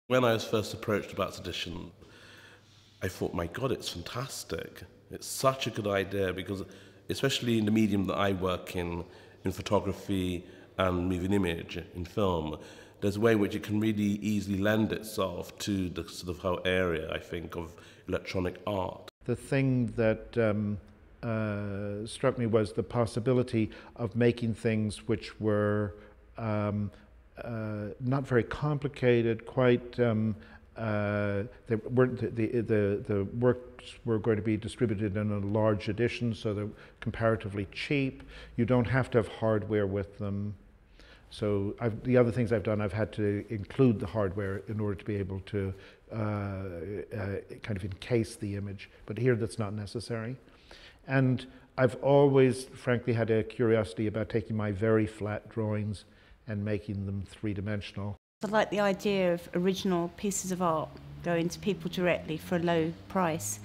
When I was first approached about Sedition, I thought, my God, it's fantastic. It's such a good idea because, especially in the medium that I work in photography and moving image, in film, there's a way in which it can really easily lend itself to the sort of whole area, I think, of electronic art. The thing that struck me was the possibility of making things which were not very complicated, quite they weren't, the works were going to be distributed in a large edition, so they're comparatively cheap. You don't have to have hardware with them. So the other things I've done, I've had to include the hardware in order to be able to kind of encase the image, but here that's not necessary. And I've always, frankly, had a curiosity about taking my very flat drawings and making them three-dimensional. I like the idea of original pieces of art going to people directly for a low price,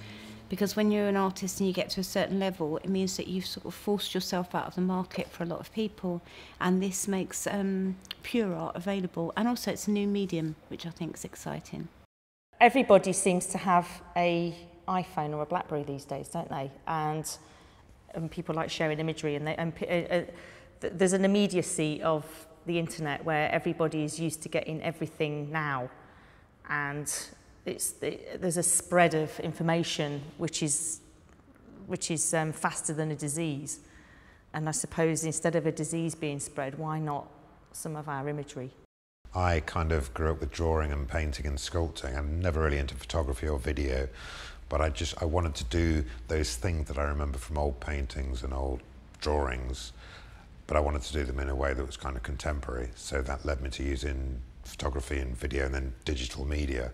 because when you're an artist and you get to a certain level, it means that you've sort of forced yourself out of the market for a lot of people, and this makes pure art available, and also it's a new medium, which I think is exciting. Everybody seems to have an iPhone or a BlackBerry these days, don't they? And people like sharing imagery, and there's an immediacy of the internet where everybody is used to getting everything now, and there's a spread of information which is faster than a disease. And I suppose instead of a disease being spread, why not some of our imagery? I kind of grew up with drawing and painting and sculpting. I'm never really into photography or video, but I wanted to do those things that I remember from old paintings and old drawings, but I wanted to do them in a way that was kind of contemporary. So that led me to using photography and video and then digital media.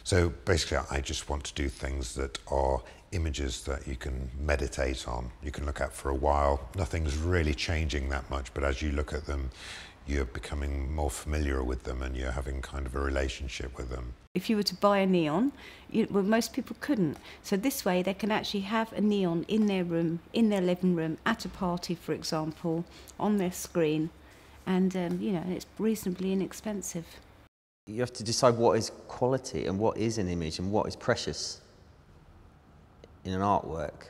So basically I just want to do things that are images that you can meditate on, you can look at for a while. Nothing's really changing that much, but as you look at them, you're becoming more familiar with them and you're having kind of a relationship with them. If you were to buy a neon, well, most people couldn't. So this way they can actually have a neon in their room, in their living room, at a party, for example, on their screen, and you know, it's reasonably inexpensive. You have to decide what is quality and what is an image and what is precious in an artwork,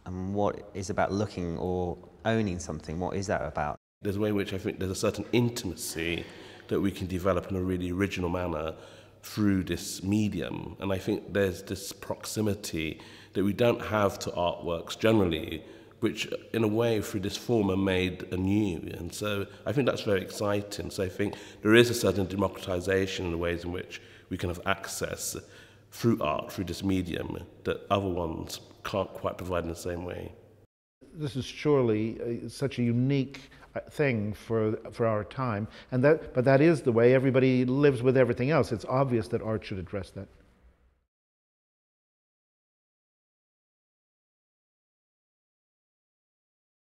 and what is about looking or owning something. What is that about? There's a way in which I think there's a certain intimacy that we can develop in a really original manner through this medium. And I think there's this proximity that we don't have to artworks generally, which in a way through this form are made anew. And so I think that's very exciting. So I think there is a certain democratization in the ways in which we can have access through art, through this medium, that other ones can't quite provide in the same way. This is surely such a unique thing for our time, but that is the way everybody lives with everything else. It's obvious that art should address that.